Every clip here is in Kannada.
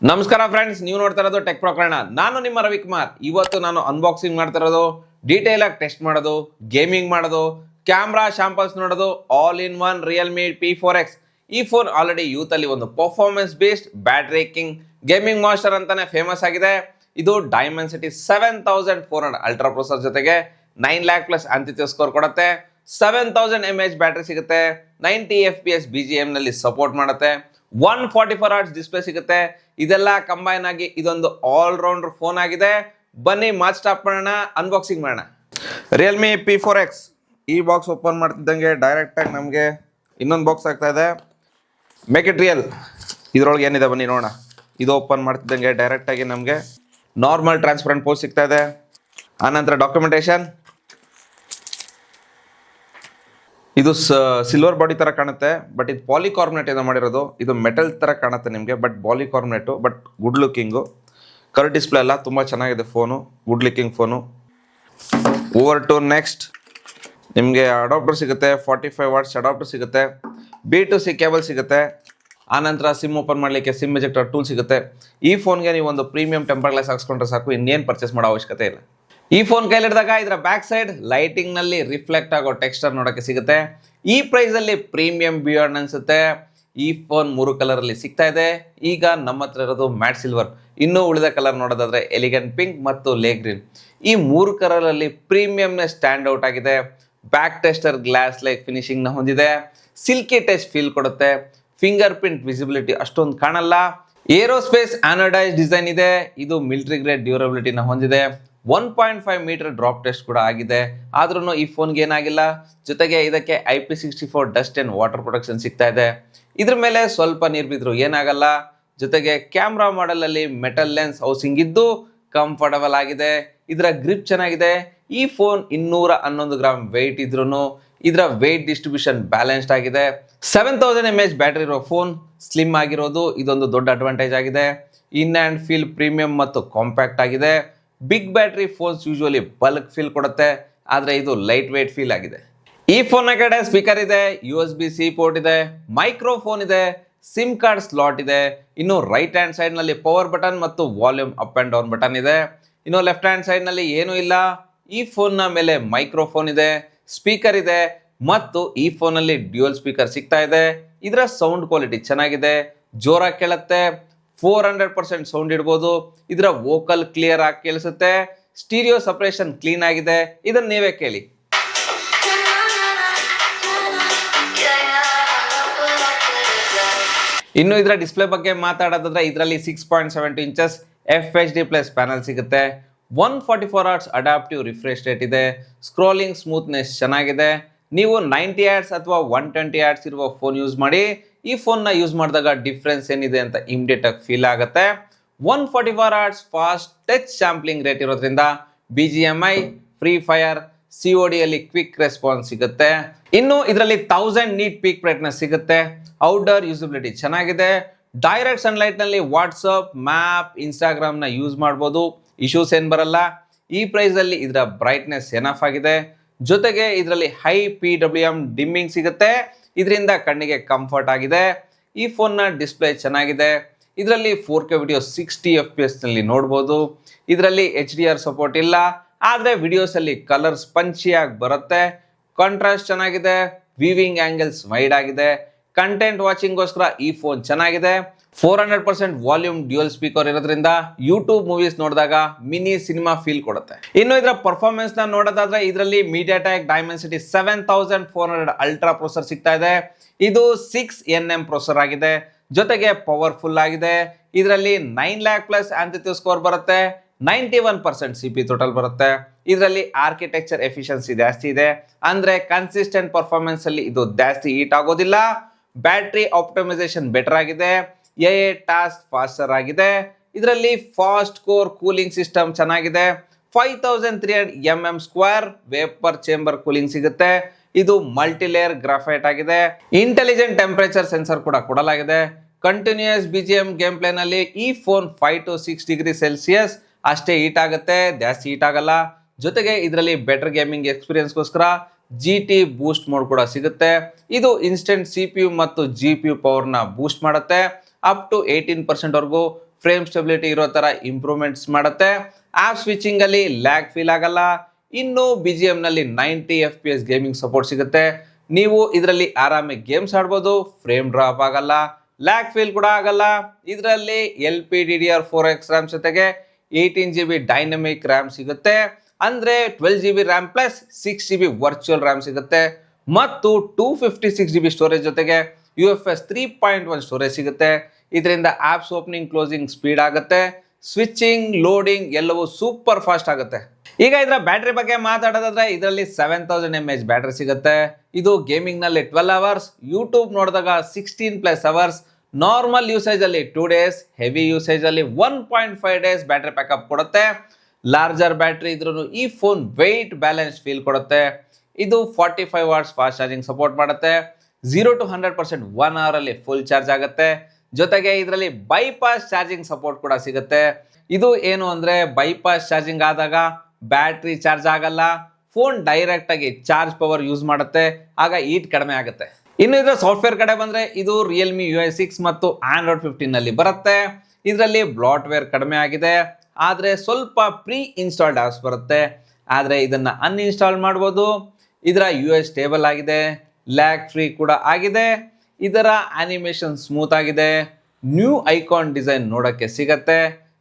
ನಮಸ್ಕಾರ ಫ್ರೆಂಡ್ಸ್, ನೀವು ನೋಡ್ತಾ ಇರೋದು ಟೆಕ್ ಪ್ರಕರಣ. ನಾನು ನಿಮ್ಮ ರವಿಕುಮಾರ್. ಇವತ್ತು ನಾನು ಅನ್ಬಾಕ್ಸಿಂಗ್ ಮಾಡ್ತಾ ಇರೋದು, ಡೀಟೇಲ್ ಆಗಿ ಟೆಸ್ಟ್ ಮಾಡೋದು, ಗೇಮಿಂಗ್ ಮಾಡೋದು, ಕ್ಯಾಮ್ರಾ ಶಾಂಪಲ್ಸ್ ನೋಡೋದು, all in one Realme P4X. ಈ ಫೋನ್ ಆಲ್ರೆಡಿ ಯೂತ್ ಅಲ್ಲಿ ಒಂದು performance based battery king gaming master ಅಂತಾನೆ ಫೇಮಸ್ ಆಗಿದೆ. ಇದು ಡೈಮೆನ್ಸಿಟಿ 7400 ಅಲ್ಟ್ರಾ ಪ್ರೊಸೆಸರ್ ಜೊತೆಗೆ 9 lakh ಪ್ಲಸ್ ಆಂತಿಥ್ಯ ಸ್ಕೋರ್ ಕೊಡುತ್ತೆ. 7000 mAh ಬ್ಯಾಟರಿ ಸಿಗುತ್ತೆ. 90 FPS BGM ನಲ್ಲಿ ಸಪೋರ್ಟ್ ಮಾಡುತ್ತೆ. 144 Hz ಡಿಸ್ಪ್ಲೇ ಸಿಗುತ್ತೆ. ಇದೆಲ್ಲ ಕಂಬೈನ್ ಆಗಿ ಇದೊಂದು ಆಲ್ ರೌಂಡರ್ ಫೋನ್ ಆಗಿದೆ. ಬನ್ನಿ ಮಾತ್ ಸ್ಟಾಪ್ ಮಾಡೋಣ, ಅನ್ಬಾಕ್ಸಿಂಗ್ ಮಾಡೋಣ. ರಿಯಲ್ಮಿ P4X ಈ ಬಾಕ್ಸ್ ಓಪನ್ ಮಾಡ್ತಿದ್ದಂಗೆ ಡೈರೆಕ್ಟ್ ಆಗಿ ನಮಗೆ ಇನ್ನೊಂದು ಬಾಕ್ಸ್ ಆಗ್ತಾ ಇದೆ. Make it real. ಇದ್ರೊಳಗೆ ಏನಿದೆ ಬನ್ನಿ ನೋಡೋಣ. ಇದು ಓಪನ್ ಮಾಡ್ತಿದ್ದಂಗೆ ಡೈರೆಕ್ಟ್ ಆಗಿ ನಮಗೆ ನಾರ್ಮಲ್ ಟ್ರಾನ್ಸ್ಪರೆಂಟ್ ಪೋಸ್ಟ್ ಸಿಗ್ತಾ ಇದೆ. ಆನಂತರ ಡಾಕ್ಯುಮೆಂಟೇಶನ್. ಇದು ಸಿಲ್ವರ್ ಬಾಡಿ ತರ ಕಾಣುತ್ತೆ, ಬಟ್ ಇದು ಪಾಲಿಕಾರ್ಬನೇಟ್ ಇಂದ ಮಾಡಿರೋದು. ಇದು ಮೆಟಲ್ ತರ ಕಾಣುತ್ತೆ ನಿಮಗೆ, but polycarbonate, but good looking. Colour display ಎಲ್ಲ ತುಂಬ ಚೆನ್ನಾಗಿದೆ phone, good looking phone. Over to next, ನಿಮಗೆ ಅಡಾಪ್ಟರ್ ಸಿಗುತ್ತೆ. 45 ವಾಟ್ಸ್ ಅಡಾಪ್ಟರ್ ಸಿಗುತ್ತೆ. B2C ಕೇಬಲ್ ಸಿಗುತ್ತೆ. ಆನಂತರ ಸಿಮ್ ಓಪನ್ ಮಾಡಲಿಕ್ಕೆ ಸಿಮ್ ಎಜೆಕ್ಟರ್ ಟೂಲ್ ಸಿಗುತ್ತೆ. ಈ ಫೋನ್ಗೆ ನೀವು ಒಂದು ಪ್ರೀಮಿಯಂ ಟೆಂಪರ್ ಗ್ಲಾಸ್ ಹಾಕ್ಸ್ಕೊಂಡ್ರೆ ಸಾಕು, ಇನ್ನೇನು ಪರ್ಚೇಸ್ ಮಾಡೋ ಅವಶ್ಯಕತೆ ಇಲ್ಲ. ಈ ಫೋನ್ ಕೈಲಿಡಿದಾಗ ಇದರ ಬ್ಯಾಕ್ ಸೈಡ್ ಲೈಟಿಂಗ್ ನಲ್ಲಿ ರಿಫ್ಲೆಕ್ಟ್ ಆಗೋ ಟೆಕ್ಸ್ಚರ್ ನೋಡೋಕೆ ಸಿಗುತ್ತೆ. ಈ ಪ್ರೈಸ್ ಅಲ್ಲಿ ಪ್ರೀಮಿಯಂ ಬಿಯರ್ಡ್ ಅನ್ಸುತ್ತೆ. ಈ ಫೋನ್ 3 ಕಲರ್ ಅಲ್ಲಿ ಸಿಗ್ತಾ ಇದೆ. ಈಗ ನಮ್ಮ ಹತ್ರ ಇರೋದು ಮ್ಯಾಟ್ ಸಿಲ್ವರ್. ಇನ್ನೂ ಉಳಿದ ಕಲರ್ ನೋಡೋದಾದ್ರೆ ಎಲಿಗೆಂಟ್ ಪಿಂಕ್ ಮತ್ತು ಲೇ ಗ್ರೀನ್. ಈ 3 ಕಲರ್ ಅಲ್ಲಿ ಪ್ರೀಮಿಯಂ ಸ್ಟ್ಯಾಂಡ್ ಔಟ್ ಆಗಿದೆ. Back tester glass like finishing ನ ಹೊಂದಿದೆ. ಸಿಲ್ಕಿ ಟಚ್ ಫೀಲ್ ಕೊಡುತ್ತೆ. ಫಿಂಗರ್ ಪ್ರಿಂಟ್ ವಿಸಿಬಿಲಿಟಿ ಅಷ್ಟೊಂದು ಕಾಣಲ್ಲ. ಏರೋಸ್ಪೇಸ್ ಆನೋಡೈಸ್ ಡಿಸೈನ್ ಇದೆ. ಇದು ಮಿಲಿಟರಿ ಗ್ರೇಡ್ ಡ್ಯೂರಬಿಲಿಟಿನ ಹೊಂದಿದೆ. 1.5 ಮೀಟರ್ ಡ್ರಾಪ್ ಟೆಸ್ಟ್ ಕೂಡ ಆಗಿದೆ. ಆದ್ರೂ ಈ ಫೋನ್ಗೆ ಏನಾಗಿಲ್ಲ. ಜೊತೆಗೆ ಇದಕ್ಕೆ IP64 dust and water protection ಸಿಗ್ತಾ ಇದೆ. ಇದ್ರ ಮೇಲೆ ಸ್ವಲ್ಪ ನೀರು ಬಿದ್ರು ಏನಾಗಲ್ಲ. ಜೊತೆಗೆ ಕ್ಯಾಮ್ರಾ ಮಾಡೆಲ್ ಅಲ್ಲಿ ಮೆಟಲ್ ಲೆನ್ಸ್ ಹೌಸಿಂಗ್ ಇದ್ದು ಕಂಫರ್ಟಬಲ್ ಆಗಿದೆ. ಇದರ ಗ್ರಿಪ್ ಚೆನ್ನಾಗಿದೆ. ಈ ಫೋನ್ 211 ಗ್ರಾಮ್ ವೆಯ್ಟ್ ಇದ್ರೂ ಇದರ ವೆಯ್ಟ್ ಡಿಸ್ಟ್ರಿಬ್ಯೂಷನ್ ಬ್ಯಾಲೆನ್ಸ್ಡ್ ಆಗಿದೆ. 7000 mAh ಬ್ಯಾಟರಿ ಇರೋ ಫೋನ್, ಸ್ಲಿಮ್ ಆಗಿರೋದು ಇದೊಂದು ದೊಡ್ಡ ಅಡ್ವಾಂಟೇಜ್ ಆಗಿದೆ. ಇನ್ ಹ್ಯಾಂಡ್ ಫೀಲ್ ಪ್ರೀಮಿಯಂ ಮತ್ತು ಕಾಂಪ್ಯಾಕ್ಟ್ ಆಗಿದೆ. Big battery phones usually bulk feel ಕೊಡುತ್ತೆ, ಆದರೆ ಇದು ಲೈಟ್ ವೇಟ್ ಫೀಲ್ ಆಗಿದೆ. ಈ ಫೋನ್ ಕಡೆ ಸ್ಪೀಕರ್ ಇದೆ, USB-C ಪೋರ್ಟ್ ಇದೆ, ಮೈಕ್ರೋಫೋನ್ ಇದೆ, ಸಿಮ್ ಕಾರ್ಡ್ ಸ್ಲಾಟ್ ಇದೆ. ಇನ್ನು ರೈಟ್ ಹ್ಯಾಂಡ್ ಸೈಡ್ ನಲ್ಲಿ ಪವರ್ ಬಟನ್ ಮತ್ತು volume up and down button ಇದೆ. ಇನ್ನು ಲೆಫ್ಟ್ ಹ್ಯಾಂಡ್ ಸೈಡ್ ನಲ್ಲಿ ಏನೂ ಇಲ್ಲ. ಈ ಫೋನ್ ನ ಮೇಲೆ ಮೈಕ್ರೋಫೋನ್ ಇದೆ, ಸ್ಪೀಕರ್ ಇದೆ ಮತ್ತು ಈ ಫೋನ್ ಅಲ್ಲಿ ಡ್ಯೂಯಲ್ ಸ್ಪೀಕರ್ ಸಿಗ್ತಾ ಇದೆ. ಇದರ ಸೌಂಡ್ ಕ್ವಾಲಿಟಿ ಚೆನ್ನಾಗಿದೆ, ಜೋರಾಗಿ ಕೇಳುತ್ತೆ. 400% ಸೌಂಡ್ ಇಡ್ಬೋದು. ಇದರ ವೋಕಲ್ ಕ್ಲಿಯರ್ ಆಗಿ ಕೇಳಿಸುತ್ತೆ. ಸ್ಟೀರಿಯೋ ಸಪರೇಷನ್ ಕ್ಲೀನ್ ಆಗಿದೆ. ಇದನ್ನ ನೀವೇ ಕೇಳಿ. ಇನ್ನು ಇದರ ಡಿಸ್ಪ್ಲೇ ಬಗ್ಗೆ ಮಾತಾಡೋದಾದ್ರೆ ಇದರಲ್ಲಿ 6.72 ಇಂಚಸ್ FHD ಪ್ಲಸ್ ಪ್ಯಾನಲ್ ಸಿಗುತ್ತೆ. 144 Hz ಅಡಾಪ್ಟಿವ್ ರಿಫ್ರೆಶ್ ರೇಟ್ ಇದೆ. ಸ್ಕ್ರೋಲಿಂಗ್ ಸ್ಮೂತ್ನೆಸ್ ಚೆನ್ನಾಗಿದೆ. ನೀವು 90 Hz ಅಥವಾ 120 Hz ಇರುವ ಫೋನ್ ಯೂಸ್ ಮಾಡಿ. ಈ ಫೋನ್ನ ಯೂಸ್ ಮಾಡಿದಾಗ ಡಿಫ್ರೆನ್ಸ್ ಏನಿದೆ ಅಂತ ಇಮಿಡಿಯೇಟ್ ಆಗಿ ಫೀಲ್ ಆಗುತ್ತೆ. 144 Hz fast touch sampling rate ಇರೋದ್ರಿಂದ BGMI, ಫ್ರೀ ಫೈರ್, COD ಅಲ್ಲಿ ಕ್ವಿಕ್ ರೆಸ್ಪಾನ್ಸ್ ಸಿಗುತ್ತೆ. ಇನ್ನು ಇದರಲ್ಲಿ 1000 ನೀಟ್ ಪೀಕ್ ಬ್ರೈಟ್ನೆಸ್ ಸಿಗುತ್ತೆ. ಔಟ್ಡೋರ್ ಯೂಸಬಿಲಿಟಿ ಚೆನ್ನಾಗಿದೆ. ಡೈರೆಕ್ಟ್ ಸನ್ಲೈಟ್ ನಲ್ಲಿ ವಾಟ್ಸಪ್, ಮ್ಯಾಪ್, ಇನ್ಸ್ಟಾಗ್ರಾಮ್ ನ ಯೂಸ್ ಮಾಡಬಹುದು. ಇಶ್ಯೂಸ್ ಏನ್ ಬರಲ್ಲ. ಈ ಪ್ರೈಸ್ ಅಲ್ಲಿ ಇದರ ಬ್ರೈಟ್ನೆಸ್ ಎನಫ್ ಆಗಿದೆ. ಜೊತೆಗೆ ಇದರಲ್ಲಿ ಹೈ PWM ಡಿಮ್ಮಿಂಗ್ ಸಿಗುತ್ತೆ. ಇದರಿಂದ ಕಣ್ಣಿಗೆ ಕಂಫರ್ಟ್ ಆಗಿದೆ. ಈ ಫೋನ್ನ ಡಿಸ್ಪ್ಲೇ ಚೆನ್ನಾಗಿದೆ. ಇದರಲ್ಲಿ 4K ವಿಡಿಯೋ 60 FPS ನಲ್ಲಿ ನೋಡ್ಬೋದು. ಇದರಲ್ಲಿ HDR ಸಪೋರ್ಟ್ ಇಲ್ಲ, ಆದರೆ ವಿಡಿಯೋಸ್ ಅಲ್ಲಿ ಕಲರ್ಸ್ ಪಂಚಿಯಾಗಿ ಬರುತ್ತೆ. ಕಾಂಟ್ರಾಸ್ಟ್ ಚೆನ್ನಾಗಿದೆ. ವಿವಿಂಗ್ ಆಂಗಲ್ಸ್ ವೈಡ್ ಆಗಿದೆ. ಕಂಟೆಂಟ್ ವಾಚಿಂಗ್ಗೋಸ್ಕರ ಈ ಫೋನ್ ಚೆನ್ನಾಗಿದೆ. 400% ವಾಲ್ಯೂಮ್ ಡ್ಯೂಯಲ್ ಸ್ಪೀಕರ್ ಇರೋದ್ರಿಂದ ಯೂಟ್ಯೂಬ್ ಮೂವೀಸ್ ನೋಡಿದಾಗ ಮಿನಿ ಸಿನಿಮಾ ಫೀಲ್ ಕೊಡುತ್ತೆ. ಇನ್ನು ಇದರ ಪರ್ಫಾರ್ಮೆನ್ಸ್ ನ ನೋಡೋದಾದ್ರೆ ಇದರಲ್ಲಿ MediaTek Dimensity 7400 ಅಲ್ಟ್ರಾ ಪ್ರೊಸೆಸರ್ ಸಿಗ್ತಾ ಇದೆ. ಇದು 6nm ಪ್ರೊಸೆಸರ್ ಆಗಿದೆ. ಜೊತೆಗೆ ಪವರ್ಫುಲ್ ಆಗಿದೆ. ಇದರಲ್ಲಿ 9 lakh ಪ್ಲಸ್ ಆಂತಿಥ್ಯ ಸ್ಕೋರ್ ಬರುತ್ತೆ. 91% CPU ಟೋಟಲ್ ಬರುತ್ತೆ. ಇದರಲ್ಲಿ ಆರ್ಕಿಟೆಕ್ಚರ್ ಎಫಿಷಿಯನ್ಸಿ ಜಾಸ್ತಿ ಇದೆ, ಅಂದ್ರೆ ಕನ್ಸಿಸ್ಟೆಂಟ್ ಪರ್ಫಾರ್ಮೆನ್ಸ್ ಅಲ್ಲಿ ಇದು ಜಾಸ್ತಿ ಹೀಟ್ ಆಗೋದಿಲ್ಲ. ಬ್ಯಾಟರಿ ಆಪ್ಟಿಮೈಸೇಷನ್ ಬೆಟರ್ ಆಗಿದೆ. AA ಟಾಸ್ಕ್ ಫಾಸ್ಟರ್ ಆಗಿದೆ. ಇದರಲ್ಲಿ ಫಾಸ್ಟ್ ಕೋರ್ ಕೂಲಿಂಗ್ ಸಿಸ್ಟಮ್ ಚೆನ್ನಾಗಿದೆ. 5300 mm square vapour chamber cooling ಸಿಗುತ್ತೆ. ಇದು ಮಲ್ಟಿಲೇಯರ್ ಗ್ರಾಫೈಟ್ ಆಗಿದೆ. ಇಂಟೆಲಿಜೆಂಟ್ ಟೆಂಪರೇಚರ್ ಸೆನ್ಸರ್ ಕೂಡ ಕೊಡಲಾಗಿದೆ. ಕಂಟಿನ್ಯೂಯಸ್ BGM ಗೇಮ್ ಪ್ಲೇ ನಲ್ಲಿ ಈ ಫೋನ್ 5 to 6 ಡಿಗ್ರಿ ಸೆಲ್ಸಿಯಸ್ ಅಷ್ಟೇ ಹೀಟ್ ಆಗುತ್ತೆ, ಜಾಸ್ತಿ ಹೀಟ್ ಆಗಲ್ಲ. ಜೊತೆಗೆ ಇದರಲ್ಲಿ ಬೆಟರ್ ಗೇಮಿಂಗ್ ಎಕ್ಸ್ಪೀರಿಯನ್ಸ್ಗೋಸ್ಕರ GT ಬೂಸ್ಟ್ ಮೋಡ್ ಕೂಡ ಸಿಗುತ್ತೆ. ಇದು ಇನ್ಸ್ಟೆಂಟ್ CPU ಮತ್ತು GPU ಪವರ್ ನ ಬೂಸ್ಟ್ ಮಾಡುತ್ತೆ. ಅಪ್ ಟು 18% ವರೆಗೂ ಫ್ರೇಮ್ ಸ್ಟೆಬಿಲಿಟಿ ಇರೋ ತರ ಇಂಪ್ರೂವ್ಮೆಂಟ್ಸ್ ಮಾಡುತ್ತೆ. ಆಪ್ ಸ್ವಿಚಿಂಗ್ ಅಲ್ಲಿ ಲ್ಯಾಗ್ ಫೀಲ್ ಆಗಲ್ಲ. ಇನ್ನು BGM ನಲ್ಲಿ 90 FPS ಗೇಮಿಂಗ್ ಸಪೋರ್ಟ್ ಸಿಗುತ್ತೆ. ನೀವು ಇದರಲ್ಲಿ ಆರಾಮಾಗಿ ಗೇಮ್ಸ್ ಆಡ್ಬೋದು, ಫ್ರೇಮ್ ಡ್ರಾಪ್ ಆಗಲ್ಲ, ಲ್ಯಾಗ್ ಫೀಲ್ ಕೂಡ ಆಗಲ್ಲ. ಇದರಲ್ಲಿ LPDDR4X ರ್ಯಾಮ್ ಜೊತೆಗೆ 18GB ಡೈನಮಿಕ್ ರ್ಯಾಮ್ ಸಿಗುತ್ತೆ. ಅಂದ್ರೆ 12GB RAM plus 6GB virtual RAM ಸಿಗುತ್ತೆ ಮತ್ತು 256GB ಸ್ಟೋರೇಜ್ ಜೊತೆಗೆ UFS 3.1 ಸ್ಟೋರೇಜ್ ಸಿಗುತ್ತೆ. ಇದರಿಂದ ಆಪ್ಸ್ ಓಪನಿಂಗ್ ಕ್ಲೋಸಿಂಗ್ ಸ್ಪೀಡ್ ಆಗುತ್ತೆ, ಸ್ವಿಚಿಂಗ್ ಲೋಡಿಂಗ್ ಎಲ್ಲವೂ ಸೂಪರ್ ಫಾಸ್ಟ್ ಆಗುತ್ತೆ. ಈಗ ಇದರ ಬ್ಯಾಟ್ರಿ ಬಗ್ಗೆ ಮಾತಾಡೋದಾದ್ರೆ ಇದರಲ್ಲಿ 7000 mAh ಬ್ಯಾಟ್ರಿ ಸಿಗುತ್ತೆ. ಇದು ಗೇಮಿಂಗ್ ನಲ್ಲಿ 12 ಅವರ್ಸ್, ಯೂಟ್ಯೂಬ್ ನೋಡಿದಾಗ 16+ ಅವರ್ಸ್, ನಾರ್ಮಲ್ ಯೂಸೇಜ್ ಅಲ್ಲಿ 2 ಡೇಸ್, ಹೆವಿ ಯೂಸೇಜ್ ಅಲ್ಲಿ 1.5 ಡೇಸ್ ಬ್ಯಾಟ್ರಿ ಬ್ಯಾಕಪ್ ಕೊಡುತ್ತೆ. ಲಾರ್ಜರ್ ಬ್ಯಾಟ್ರಿ ಇದ್ರೂ ಈ ಫೋನ್ ವೆಯ್ಟ್ ಬ್ಯಾಲೆನ್ಸ್ ಫೀಲ್ ಕೊಡುತ್ತೆ. ಇದು 45 ವಾಟ್ಸ್ ಫಾಸ್ಟ್ ಚಾರ್ಜಿಂಗ್ ಸಪೋರ್ಟ್ ಮಾಡುತ್ತೆ. 0 to 100% 1 hour ಅಲ್ಲಿ ಫುಲ್ ಚಾರ್ಜ್ ಆಗುತ್ತೆ. ಜೊತೆಗೆ ಇದರಲ್ಲಿ ಬೈಪಾಸ್ ಚಾರ್ಜಿಂಗ್ ಸಪೋರ್ಟ್ ಕೂಡ ಸಿಗುತ್ತೆ. ಇದು ಏನು ಅಂದ್ರೆ ಬೈಪಾಸ್ ಚಾರ್ಜಿಂಗ್ ಆದಾಗ ಬ್ಯಾಟ್ರಿ ಚಾರ್ಜ್ ಆಗಲ್ಲ, ಫೋನ್ ಡೈರೆಕ್ಟ್ ಆಗಿ ಚಾರ್ಜ್ ಪವರ್ ಯೂಸ್ ಮಾಡುತ್ತೆ, ಆಗ ಹೀಟ್ ಕಡಿಮೆ ಆಗುತ್ತೆ. ಇನ್ನು ಇದರ ಸಾಫ್ಟ್ವೇರ್ ಕಡೆ ಬಂದ್ರೆ ಇದು Realme UI 6 ಮತ್ತು Android 15 ನಲ್ಲಿ ಬರುತ್ತೆ. ಇದರಲ್ಲಿ ಬ್ಲಾಟ್ವೇರ್ ಕಡಿಮೆ ಆಗಿದೆ, ಆದ್ರೆ ಸ್ವಲ್ಪ ಪ್ರೀ ಇನ್ಸ್ಟಾಲ್ಡ್ ಆಪ್ಸ್ ಬರುತ್ತೆ. ಆದ್ರೆ ಇದನ್ನ ಅನ್ಇನ್ಸ್ಟಾಲ್ ಮಾಡಬಹುದು. ಇದರ UI ಸ್ಟೇಬಲ್ ಆಗಿದೆ, ಲ್ಯಾಗ್ ಫ್ರೀ ಕೂಡ ಆಗಿದೆ. ಇದರ ಅನಿಮೇಷನ್ ಸ್ಮೂತ್ ಆಗಿದೆ, ನ್ಯೂ ಐಕಾನ್ ಡಿಸೈನ್ ನೋಡಕ್ಕೆ ಸಿಗತ್ತೆ,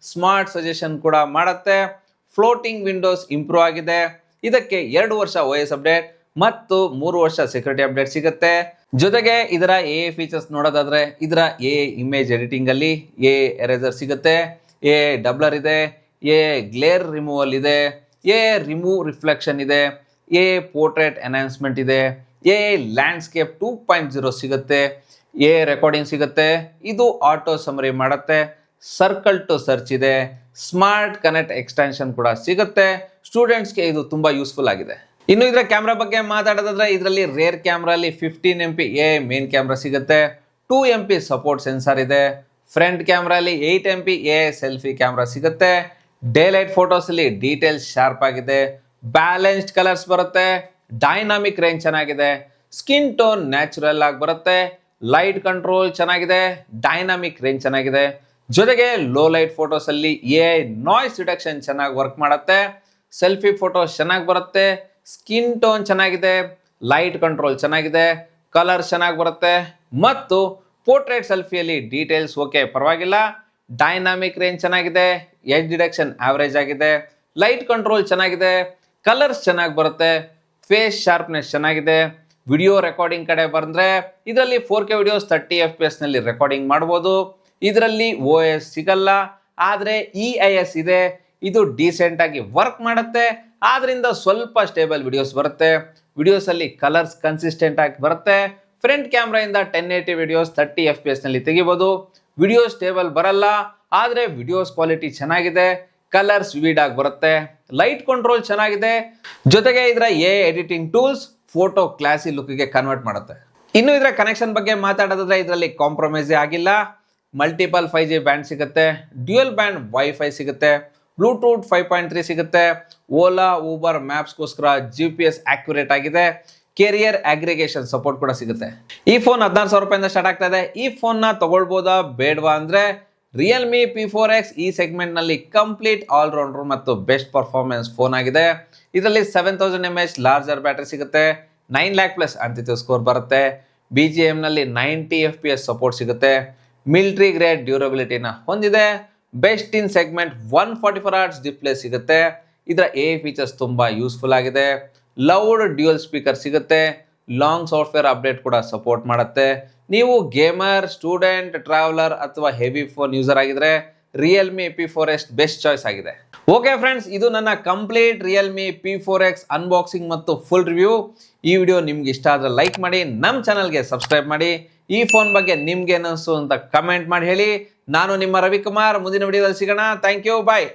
ಸ್ಮಾರ್ಟ್ ಸಜೆಷನ್ ಕೂಡ ಮಾಡುತ್ತೆ, ಫ್ಲೋಟಿಂಗ್ ವಿಂಡೋಸ್ ಇಂಪ್ರೂವ್ ಆಗಿದೆ. ಇದಕ್ಕೆ 2 ವರ್ಷ OS ಅಪ್ಡೇಟ್ ಮತ್ತು 3 ವರ್ಷ ಸೆಕ್ಯೂರಿಟಿ ಅಪ್ಡೇಟ್ ಸಿಗುತ್ತೆ. ಜೊತೆಗೆ ಇದರ AI ಫೀಚರ್ಸ್ ನೋಡೋದಾದ್ರೆ ಇದರ AI ಇಮೇಜ್ ಎಡಿಟಿಂಗ್ ಅಲ್ಲಿ AI ಎರೇಸರ್ ಸಿಗುತ್ತೆ, AI ಡಬ್ಲರ್ ಇದೆ, AI ಗ್ಲೇರ್ ರಿಮೂವಲ್ ಇದೆ, AI ರಿಮೂವ್ ರಿಫ್ಲೆಕ್ಷನ್ ಇದೆ, AI ಪೋರ್ಟ್ರೇಟ್ ಎನ್ಹಾನ್ಸ್ಮೆಂಟ್ ಇದೆ, AI ಲ್ಯಾಂಡ್ಸ್ಕೇಪ್ 2.0 ಸಿಗುತ್ತೆ, AI ರೆಕಾರ್ಡಿಂಗ್ ಸಿಗುತ್ತೆ. ಇದು ಆಟೋ ಸಮರಿ ಮಾಡುತ್ತೆ, ಸರ್ಕಲ್ ಟು ಸರ್ಚ್ ಇದೆ, ಸ್ಮಾರ್ಟ್ ಕನೆಕ್ಟ್ ಎಕ್ಸ್ಟೆನ್ಷನ್ ಕೂಡ ಸಿಗುತ್ತೆ. ಸ್ಟೂಡೆಂಟ್ಸ್ಗೆ ಇದು ತುಂಬಾ ಯೂಸ್ಫುಲ್ ಆಗಿದೆ. ಇನ್ನು ಇದರ ಕ್ಯಾಮ್ರಾ ಬಗ್ಗೆ ಮಾತಾಡೋದಾದ್ರೆ ಇದರಲ್ಲಿ ರೇರ್ ಕ್ಯಾಮ್ರಾ ಅಲ್ಲಿ 15 MP AI ಮೇನ್ ಕ್ಯಾಮ್ರಾ ಸಿಗುತ್ತೆ, 2 MP ಸಪೋರ್ಟ್ ಸೆನ್ಸಾರ್ ಇದೆ. ಫ್ರಂಟ್ ಕ್ಯಾಮ್ರಾ ಅಲ್ಲಿ 8 MP AI ಸೆಲ್ಫಿ ಕ್ಯಾಮ್ರಾ ಸಿಗುತ್ತೆ. ಡೇ ಲೈಟ್ ಫೋಟೋಸ್ ಅಲ್ಲಿ ಡೀಟೇಲ್ಸ್ ಶಾರ್ಪ್ ಆಗಿದೆ, ಬ್ಯಾಲೆನ್ಸ್ಡ್ ಕಲರ್ಸ್ ಬರುತ್ತೆ, ಡೈನಾಮಿಕ್ ರೇಂಜ್ ಚೆನ್ನಾಗಿದೆ, ಸ್ಕಿನ್ ಟೋನ್ ನ್ಯಾಚುರಲ್ ಆಗಿ ಬರುತ್ತೆ, ಲೈಟ್ ಕಂಟ್ರೋಲ್ ಚೆನ್ನಾಗಿದೆ, ಡೈನಾಮಿಕ್ ರೇಂಜ್ ಚೆನ್ನಾಗಿದೆ. ಜೊತೆಗೆ ಲೋ ಲೈಟ್ ಫೋಟೋಸ್ ಅಲ್ಲಿ AI ನಾಯ್ಸ್ ರಿಡಕ್ಷನ್ ಚೆನ್ನಾಗಿ ವರ್ಕ್ ಮಾಡುತ್ತೆ, ಸೆಲ್ಫಿ ಫೋಟೋಸ್ ಚೆನ್ನಾಗಿ ಬರುತ್ತೆ, ಸ್ಕಿನ್ ಟೋನ್ ಚೆನ್ನಾಗಿದೆ, ಲೈಟ್ ಕಂಟ್ರೋಲ್ ಚೆನ್ನಾಗಿದೆ, ಕಲರ್ ಚೆನ್ನಾಗಿ ಬರುತ್ತೆ ಮತ್ತು ಪೋರ್ಟ್ರೇಟ್ ಸೆಲ್ಫಿಯಲ್ಲಿ ಡೀಟೇಲ್ಸ್ ಓಕೆ ಪರವಾಗಿಲ್ಲ, ಡೈನಾಮಿಕ್ ರೇಂಜ್ ಚೆನ್ನಾಗಿದೆ, ಎಡ್ಜ್ ಡಿಟೆಕ್ಷನ್ ಆವರೇಜ್ ಆಗಿದೆ, ಲೈಟ್ ಕಂಟ್ರೋಲ್ ಚೆನ್ನಾಗಿದೆ, ಕಲರ್ಸ್ ಚೆನ್ನಾಗಿ ಬರುತ್ತೆ, ಫೇಸ್ ಶಾರ್ಪ್ನೆಸ್ ಚೆನ್ನಾಗಿದೆ. ವಿಡಿಯೋ ರೆಕಾರ್ಡಿಂಗ್ ಕಡೆ ಬಂದ್ರೆ ಇದರಲ್ಲಿ 4K ವಿಡಿಯೋಸ್ 30 FPS ನಲ್ಲಿ ರೆಕಾರ್ಡಿಂಗ್ ಮಾಡಬಹುದು. ಇದರಲ್ಲಿ OS ಸಿಗಲ್ಲ, ಆದ್ರೆ EIS ಇದೆ. ಇದು ಡೀಸೆಂಟ್ ಆಗಿ ವರ್ಕ್ ಮಾಡುತ್ತೆ, ಆದ್ರಿಂದ ಸ್ವಲ್ಪ ಸ್ಟೇಬಲ್ ವಿಡಿಯೋಸ್ ಬರುತ್ತೆ. ವಿಡಿಯೋಸ್ ಅಲ್ಲಿ ಕಲರ್ಸ್ ಕನ್ಸಿಸ್ಟೆಂಟ್ ಆಗಿ ಬರುತ್ತೆ. ಫ್ರಂಟ್ ಕ್ಯಾಮ್ರಾ ಇಂದ 1080 ವಿಡಿಯೋಸ್ 30 FPS ನಲ್ಲಿ ತೆಗಿಬಹುದು. ವಿಡಿಯೋ ಸ್ಟೇಬಲ್ ಬರಲ್ಲ, ಆದ್ರೆ ವಿಡಿಯೋಸ್ ಕ್ವಾಲಿಟಿ ಚೆನ್ನಾಗಿದೆ, ಕಲರ್ಸ್ ವಿವಿಡ್ ಆಗಿ ಬರುತ್ತೆ, ಲೈಟ್ ಕಂಟ್ರೋಲ್ ಚೆನ್ನಾಗಿದೆ. ಜೊತೆಗೆ ಇದರ AI editing tools photo classy ಲುಕ್ಗೆ ಕನ್ವರ್ಟ್ ಮಾಡುತ್ತೆ. ಇನ್ನು ಇದರ ಕನೆಕ್ಷನ್ ಬಗ್ಗೆ ಮಾತಾಡೋದಾದ್ರೆ ಇದರಲ್ಲಿ ಕಾಂಪ್ರಮೈಸ್ ಆಗಿಲ್ಲ. ಮಲ್ಟಿಪಲ್ 5G ಬ್ಯಾಂಡ್ ಸಿಗುತ್ತೆ, ಡ್ಯೂಯಲ್ ಬ್ಯಾಂಡ್ ವೈಫೈ ಸಿಗುತ್ತೆ, ಬ್ಲೂಟೂತ್ 5.3 ಸಿಗುತ್ತೆ, ಓಲಾ ಊಬರ್ ಮ್ಯಾಪ್ಸ್ಗೋಸ್ಕರ GPS ಆಕ್ಯುರೇಟ್ ಆಗಿದೆ, ಕೆರಿಯರ್ ಅಗ್ರಿಗೇಷನ್ ಸಪೋರ್ಟ್ ಕೂಡ ಸಿಗುತ್ತೆ. ಈ ಫೋನ್ 16,000 ರೂಪಾಯಿಂದ ಸ್ಟಾರ್ಟ್ ಆಗ್ತಾ ಇದೆ. ಈ ಫೋನ್ ನ ತಗೊಳ್ಬೋದಾ ಬೇಡವಾ ಅಂದ್ರೆ Realme P4X ಈ ಸೆಗ್ಮೆಂಟ್ ನಲ್ಲಿ ಕಂಪ್ಲೀಟ್ ಆಲ್ರೌಂಡರ್ ಮತ್ತು ಬೆಸ್ಟ್ ಪರ್ಫಾರ್ಮೆನ್ಸ್ ಫೋನ್ ಆಗಿದೆ. ಇದರಲ್ಲಿ 7000 mAh ಲಾರ್ಜರ್ ಬ್ಯಾಟರಿ ಸಿಗುತ್ತೆ, 9 lakh ಪ್ಲಸ್ ಅಂತಿತು ಸ್ಕೋರ್ ಬರುತ್ತೆ, BGM ನಲ್ಲಿ 90 FPS ಸಪೋರ್ಟ್ ಸಿಗುತ್ತೆ, ಮಿಲಿಟರಿ ಗ್ರೇಡ್ ಡ್ಯೂರಬಿಲಿಟಿನ ಹೊಂದಿದೆ, best in segment 144 Hz display ಸಿಗುತ್ತೆ. ಇದರ AI ಫೀಚರ್ಸ್ ತುಂಬಾ ಯೂಸ್ಫುಲ್ ಆಗಿದೆ, ಲೌಡ್ ಡ್ಯೂಯಲ್ ಸ್ಪೀಕರ್ ಸಿಗುತ್ತೆ, ಲಾಂಗ್ ಸಾಫ್ಟ್ವೇರ್ ಅಪ್ಡೇಟ್ ಕೂಡ ಸಪೋರ್ಟ್ ಮಾಡುತ್ತೆ. ನೀವು ಗೇಮರ್, ಸ್ಟೂಡೆಂಟ್, ಟ್ರಾವೆಲರ್ ಅಥವಾ ಹೆವಿ ಫೋನ್ ಯೂಸರ್ ಆಗಿದ್ರೆ Realme P4X ಬೆಸ್ಟ್ ಚಾಯ್ಸ್ ಆಗಿದೆ. ಓಕೆ ಫ್ರೆಂಡ್ಸ್, ಇದು ನನ್ನ ಕಂಪ್ಲೀಟ್ Realme P4X ಅನ್ಬಾಕ್ಸಿಂಗ್ ಮತ್ತು ಫುಲ್ ರಿವ್ಯೂ. ಈ ವಿಡಿಯೋ ನಿಮ್ಗೆ ಇಷ್ಟ ಆದ್ರೆ ಲೈಕ್ ಮಾಡಿ, ನಮ್ಮ ಚಾನಲ್ಗೆ ಸಬ್ಸ್ಕ್ರೈಬ್ ಮಾಡಿ. ಈ ಫೋನ್ ಬಗ್ಗೆ ನಿಮ್ಗೆ ಏನಿಸ್ತು ಅಂತ ಕಮೆಂಟ್ ಮಾಡಿ ಹೇಳಿ. ನಾನು ನಿಮ್ಮ ರವಿಕುಮಾರ್, ಮುಂದಿನ ವಿಡಿಯೋದಲ್ಲಿ ಸಿಗೋಣ. Thank you, bye.